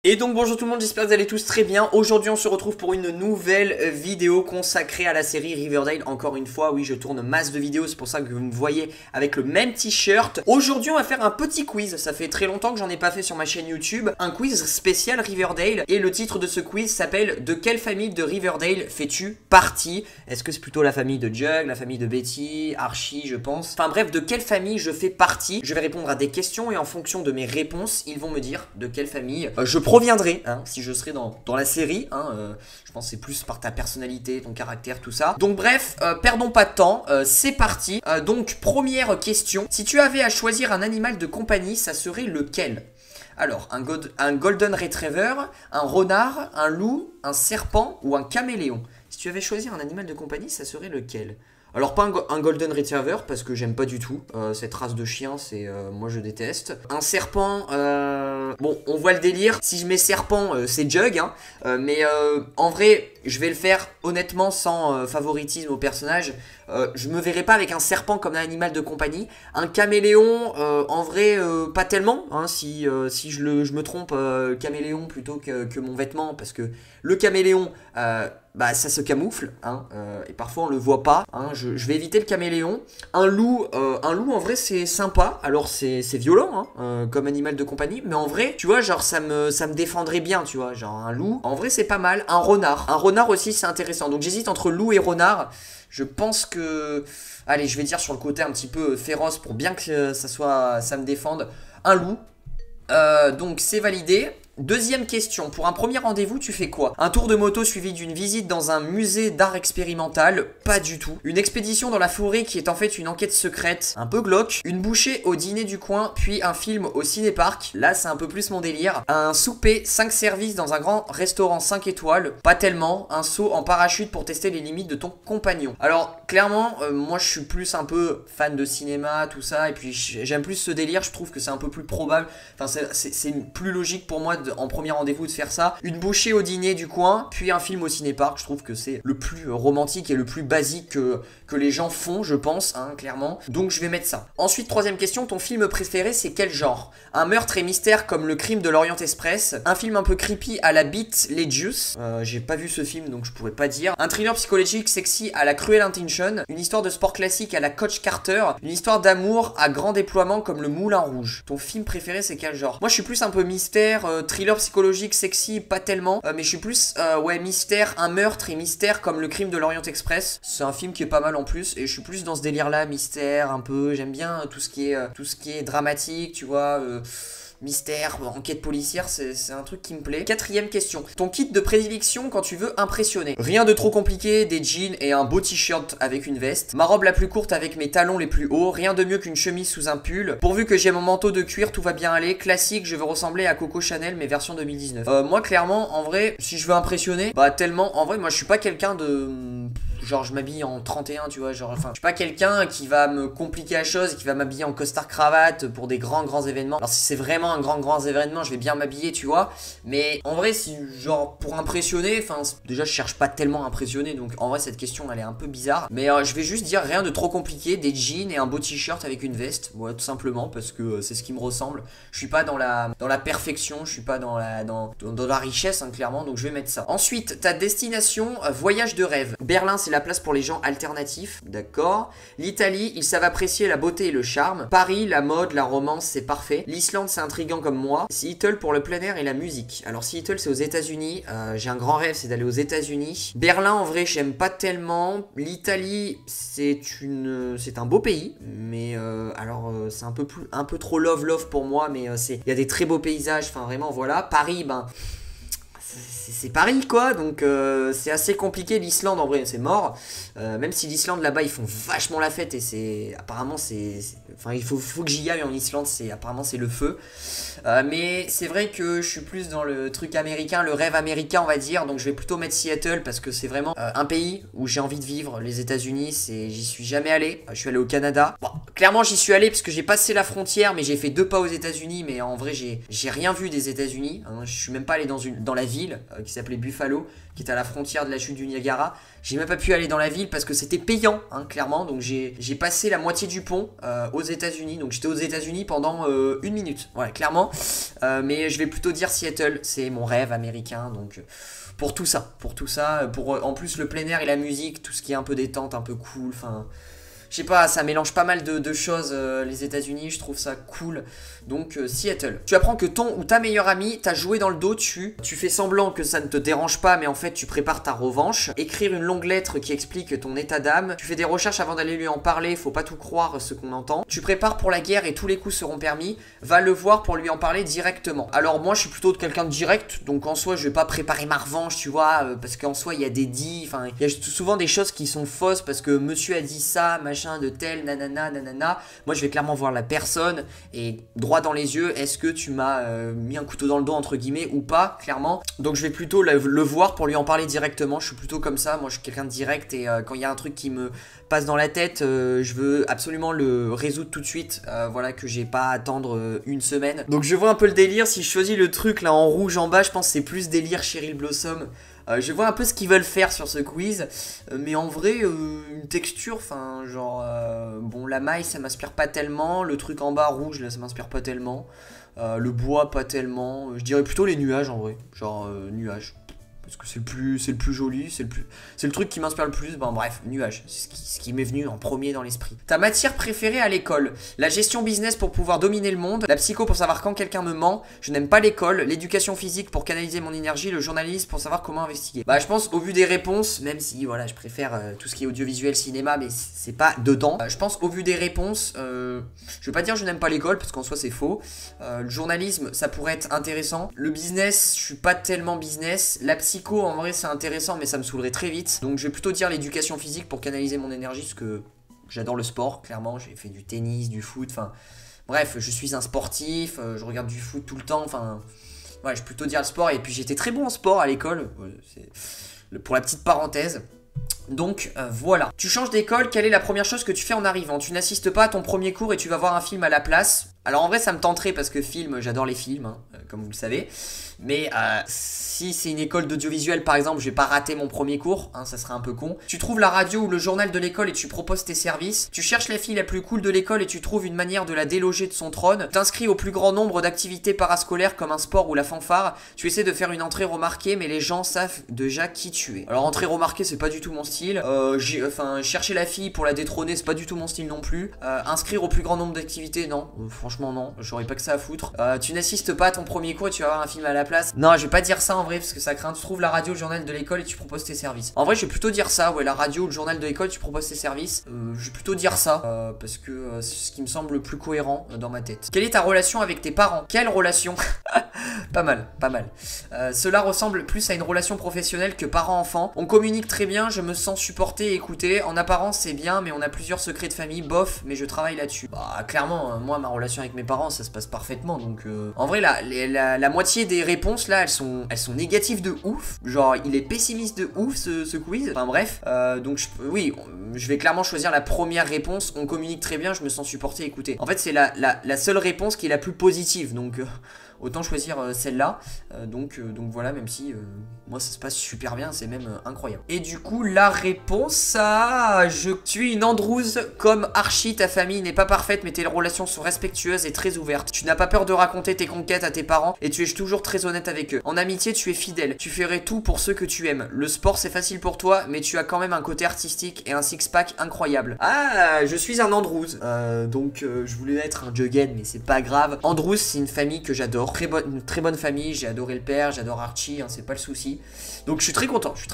Et donc bonjour tout le monde, j'espère que vous allez tous très bien. Aujourd'hui on se retrouve pour une nouvelle vidéo consacrée à la série Riverdale. Encore une fois, oui, je tourne masse de vidéos, c'est pour ça que vous me voyez avec le même t-shirt. Aujourd'hui on va faire un petit quiz, ça fait très longtemps que j'en ai pas fait sur ma chaîne YouTube. Un quiz spécial Riverdale, et le titre de ce quiz s'appelle « De quelle famille de Riverdale fais-tu partie ?» Est-ce que c'est plutôt la famille de Jug, la famille de Betty, Archie je pense. Enfin bref, de quelle famille je fais partie. Je vais répondre à des questions et en fonction de mes réponses, ils vont me dire de quelle famille je proviendrai, hein, si je serai dans la série, hein, je pense que c'est plus par ta personnalité, ton caractère, tout ça. Donc bref, perdons pas de temps, c'est parti. Donc première question, si tu avais à choisir un animal de compagnie, ça serait lequel? Alors, un golden retriever, un renard, un loup, un serpent ou un caméléon? Si tu avais choisi un animal de compagnie, ça serait lequel? Alors pas un golden retriever parce que j'aime pas du tout cette race de chien, c'est moi je déteste. Un serpent, bon on voit le délire. Si je mets serpent c'est Jug, hein, mais en vrai je vais le faire honnêtement sans favoritisme au personnage. Je me verrai pas avec un serpent comme un animal de compagnie. Un caméléon, en vrai pas tellement, hein, si je me trompe, caméléon plutôt que mon vêtement, parce que le caméléon bah ça se camoufle, hein, et parfois on le voit pas, hein, je vais éviter le caméléon. Un loup en vrai c'est sympa, alors c'est violent, hein, comme animal de compagnie, mais en vrai tu vois genre ça me défendrait bien, tu vois, genre un loup, en vrai c'est pas mal. Un renard aussi c'est intéressant, donc j'hésite entre loup et renard. Je pense que, allez je vais dire sur le côté un petit peu féroce pour bien que ça me défende, un loup. Donc c'est validé. Deuxième question, pour un premier rendez-vous, tu fais quoi? Un tour de moto suivi d'une visite dans un musée d'art expérimental? Pas du tout. Une expédition dans la forêt qui est en fait une enquête secrète? Un peu glauque. Une bouchée au dîner du coin, puis un film au ciné-parc? Là, c'est un peu plus mon délire. Un souper 5 services dans un grand restaurant 5 étoiles? Pas tellement. Un saut en parachute pour tester les limites de ton compagnon? Alors, clairement, moi je suis plus un peu fan de cinéma, tout ça, et puis j'aime plus ce délire, je trouve que c'est un peu plus probable. Enfin, c'est plus logique pour moi en premier rendez-vous de faire ça. Une bouchée au dîner du coin, puis un film au ciné-parc. Je trouve que c'est le plus romantique et le plus basique que les gens font, je pense, hein, clairement. Donc je vais mettre ça. Ensuite, troisième question, ton film préféré, c'est quel genre? Un meurtre et mystère comme Le Crime de l'Orient Express? Un film un peu creepy à la Beat les Juice? J'ai pas vu ce film, donc je pourrais pas dire. Un thriller psychologique sexy à la Cruel Intention? Une histoire de sport classique à la Coach Carter? Une histoire d'amour à grand déploiement comme Le Moulin Rouge? Ton film préféré, c'est quel genre? Moi, je suis plus un peu mystère, thriller psychologique, sexy, pas tellement, mais je suis plus, ouais, mystère, un meurtre et mystère comme Le Crime de l'Orient Express. C'est un film qui est pas mal en plus, et je suis plus dans ce délire-là, mystère, un peu, j'aime bien tout ce qui est dramatique, tu vois, mystère, enquête policière, c'est un truc qui me plaît. Quatrième question. Ton kit de prédilection quand tu veux impressionner? Rien de trop compliqué, des jeans et un beau t-shirt avec une veste. Ma robe la plus courte avec mes talons les plus hauts. Rien de mieux qu'une chemise sous un pull. Pourvu que j'ai mon manteau de cuir, tout va bien aller. Classique, je veux ressembler à Coco Chanel, mais version 2019. Moi, clairement, en vrai, si je veux impressionner, bah tellement, en vrai, moi je suis pas quelqu'un de... Genre je m'habille en 31, tu vois, genre, enfin, je suis pas quelqu'un qui va me compliquer la chose, qui va m'habiller en costard cravate pour des grands événements. Alors si c'est vraiment un grand événement, je vais bien m'habiller, tu vois. Mais en vrai, si, genre, pour impressionner, enfin, déjà je cherche pas tellement à impressionner, donc en vrai cette question elle est un peu bizarre. Mais je vais juste dire rien de trop compliqué, des jeans et un beau t-shirt avec une veste, ouais, tout simplement, parce que c'est ce qui me ressemble. Je suis pas dans la perfection, je suis pas dans la richesse, hein, clairement, donc je vais mettre ça. Ensuite, ta destination, voyage de rêve. Berlin, c'est la place pour les gens alternatifs, d'accord. L'Italie, ils savent apprécier la beauté et le charme. Paris, la mode, la romance, c'est parfait. L'Islande, c'est intriguant comme moi. Seattle pour le plein air et la musique. Alors Seattle, c'est aux États-Unis. J'ai un grand rêve, c'est d'aller aux États-Unis. Berlin, en vrai, j'aime pas tellement. L'Italie, c'est un beau pays, mais alors c'est un peu trop love pour moi, mais il y a des très beaux paysages. Enfin vraiment, voilà. Paris, ben c'est Paris quoi, donc c'est assez compliqué. L'Islande en vrai c'est mort, même si l'Islande là-bas ils font vachement la fête, et c'est apparemment enfin il faut que j'y aille en Islande, apparemment c'est le feu, mais c'est vrai que je suis plus dans le truc américain, le rêve américain on va dire, donc je vais plutôt mettre Seattle parce que c'est vraiment un pays où j'ai envie de vivre. Les États-Unis, j'y suis jamais allé, je suis allé au Canada, bon, Clairement j'y suis allé parce que j'ai passé la frontière, mais j'ai fait 2 pas aux États-Unis, mais en vrai j'ai rien vu des États-Unis, hein. Je suis même pas allé dans la ville qui s'appelait Buffalo, qui est à la frontière de la chute du Niagara. J'ai même pas pu aller dans la ville parce que c'était payant, hein, clairement. Donc j'ai passé la moitié du pont aux États-Unis. Donc j'étais aux États-Unis pendant 1 minute, voilà, clairement. Mais je vais plutôt dire Seattle, c'est mon rêve américain, donc pour tout ça, pour en plus le plein air et la musique, tout ce qui est un peu détente, un peu cool, enfin... Je sais pas, ça mélange pas mal de choses, les États-Unis, je trouve ça cool. Donc Seattle. Tu apprends que ton ou ta meilleure amie t'a joué dans le dos, tu fais semblant que ça ne te dérange pas, mais en fait tu prépares ta revanche. Écrire une longue lettre qui explique ton état d'âme. Tu fais des recherches avant d'aller lui en parler, faut pas tout croire ce qu'on entend. Tu prépares pour la guerre et tous les coups seront permis. Va le voir pour lui en parler directement. Alors moi je suis plutôt quelqu'un de direct, donc en soi je vais pas préparer ma revanche, tu vois, parce qu'en soi il y a des dits, enfin il y a souvent des choses qui sont fausses parce que monsieur a dit ça, machin de tel, nanana, nanana. Moi je vais clairement voir la personne et droit dans les yeux, est-ce que tu m'as mis un couteau dans le dos entre guillemets ou pas, clairement. Donc je vais plutôt le voir pour lui en parler directement. Je suis plutôt comme ça, moi je suis quelqu'un de direct et quand il y a un truc qui me passe dans la tête, je veux absolument le résoudre tout de suite, voilà, que j'ai pas à attendre 1 semaine. Donc je vois un peu le délire. Si je choisis le truc là en rouge en bas, je pense que c'est plus délire Cheryl Blossom. Je vois un peu ce qu'ils veulent faire sur ce quiz, mais en vrai, une texture, enfin, genre, bon, la maille, ça m'inspire pas tellement, le truc en bas rouge, là, ça m'inspire pas tellement, le bois, pas tellement, je dirais plutôt les nuages, en vrai, genre, nuages. Parce que c'est le plus joli, c'est le truc qui m'inspire le plus. Bon bref, nuage, c'est ce qui m'est venu en premier dans l'esprit. Ta matière préférée à l'école: la gestion business pour pouvoir dominer le monde, la psycho pour savoir quand quelqu'un me ment, je n'aime pas l'école, l'éducation physique pour canaliser mon énergie, le journalisme pour savoir comment investiguer. Bah je pense au vu des réponses, même si voilà je préfère tout ce qui est audiovisuel, cinéma, mais c'est pas dedans. Je pense au vu des réponses, je vais pas dire je n'aime pas l'école parce qu'en soi c'est faux. Le journalisme ça pourrait être intéressant. Le business, je suis pas tellement business. La psycho en vrai c'est intéressant mais ça me saoulerait très vite. Donc je vais plutôt dire l'éducation physique pour canaliser mon énergie parce que j'adore le sport, clairement. J'ai fait du tennis, du foot, enfin bref, je suis un sportif, je regarde du foot tout le temps, enfin ouais, je vais plutôt dire le sport. Et puis j'étais très bon en sport à l'école, pour la petite parenthèse. Donc voilà. Tu changes d'école, quelle est la première chose que tu fais en arrivant? Tu n'assistes pas à ton premier cours et tu vas voir un film à la place. Alors en vrai ça me tenterait parce que film, j'adore les films, hein, comme vous le savez. Mais si c'est une école d'audiovisuel par exemple, je vais pas rater mon premier cours, hein, ça serait un peu con. Tu trouves la radio ou le journal de l'école et tu proposes tes services. Tu cherches la fille la plus cool de l'école et tu trouves une manière de la déloger de son trône. T'inscris au plus grand nombre d'activités parascolaires comme un sport ou la fanfare. Tu essaies de faire une entrée remarquée mais les gens savent déjà qui tu es. Alors entrée remarquée c'est pas du tout mon style. Chercher la fille pour la détrôner c'est pas du tout mon style non plus. Inscrire au plus grand nombre d'activités, non, franchement non, j'aurais pas que ça à foutre. Tu n'assistes pas à ton premier cours et tu vas voir un film à la place. Non, je vais pas dire ça en vrai parce que ça craint. Tu trouves la radio, le journal de l'école et tu proposes tes services. En vrai je vais plutôt dire ça, ouais, la radio, le journal de l'école, tu proposes tes services. Je vais plutôt dire ça parce que c'est ce qui me semble le plus cohérent dans ma tête. Quelle est ta relation avec tes parents? Quelle relation? Pas mal, pas mal. Cela ressemble plus à une relation professionnelle que parent-enfant. On communique très bien, je me sens supporté et écouté. En apparence c'est bien mais on a plusieurs secrets de famille, bof, mais je travaille là-dessus. Bah clairement, moi ma relation avec mes parents ça se passe parfaitement. Donc en vrai la moitié des réponses là elles sont négatives de ouf. Genre il est pessimiste de ouf ce quiz. Enfin bref, donc oui, je vais clairement choisir la première réponse. On communique très bien, je me sens supporté et écouté. En fait c'est la seule réponse qui est la plus positive. Donc autant choisir celle-là. Donc voilà, même si moi ça se passe super bien, c'est même incroyable. Et du coup la réponse à je suis une androuze comme Archie. Ta famille n'est pas parfaite mais tes relations sont respectueuses et très ouvertes. Tu n'as pas peur de raconter tes conquêtes à tes parents et tu es toujours très honnête avec eux. En amitié tu es fidèle, tu ferais tout pour ceux que tu aimes. Le sport c'est facile pour toi mais tu as quand même un côté artistique et un six-pack incroyable. Ah, je suis un androuze, donc je voulais être un Jughead mais c'est pas grave. Androuze c'est une famille que j'adore, une très bonne famille, j'ai adoré le père, j'adore Archie, hein, c'est pas le souci. Donc je suis très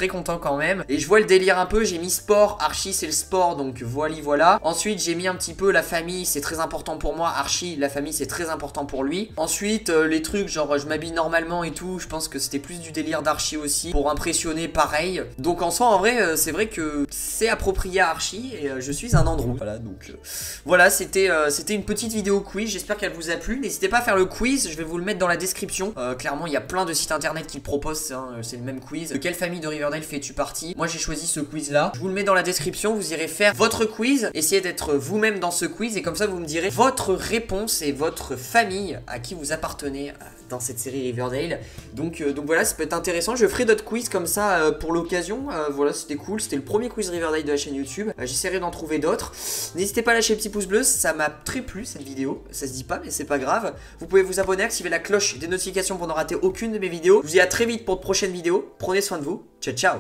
content quand même. Et je vois le délire un peu, j'ai mis sport, Archie c'est le sport, donc voilà. Ensuite j'ai mis un petit peu la famille, c'est très important pour moi, Archie, la famille c'est très important pour lui. Ensuite les trucs genre je m'habille normalement et tout, je pense que c'était plus du délire d'Archie aussi, pour impressionner pareil. Donc en soi en vrai c'est vrai que c'est approprié à Archie et je suis un andrew. Voilà, donc voilà, c'était une petite vidéo quiz, j'espère qu'elle vous a plu. N'hésitez pas à faire le quiz, je vais vous le le mettre dans la description. Clairement, il y a plein de sites internet qui le proposent, hein, c'est le même quiz. De quelle famille de Riverdale fais-tu partie? Moi, j'ai choisi ce quiz-là. Je vous le mets dans la description, vous irez faire votre quiz. Essayez d'être vous-même dans ce quiz et comme ça, vous me direz votre réponse et votre famille à qui vous appartenez dans cette série Riverdale. Donc voilà, ça peut être intéressant. Je ferai d'autres quiz comme ça pour l'occasion. Voilà, c'était cool. C'était le premier quiz Riverdale de la chaîne YouTube. J'essaierai d'en trouver d'autres. N'hésitez pas à lâcher le petit pouce bleu, ça m'a très plu cette vidéo. Ça se dit pas, mais c'est pas grave. Vous pouvez vous abonner, activer la cloche des notifications pour ne rater aucune de mes vidéos. Je vous dis à très vite pour de prochaines vidéos. Prenez soin de vous. Ciao, ciao.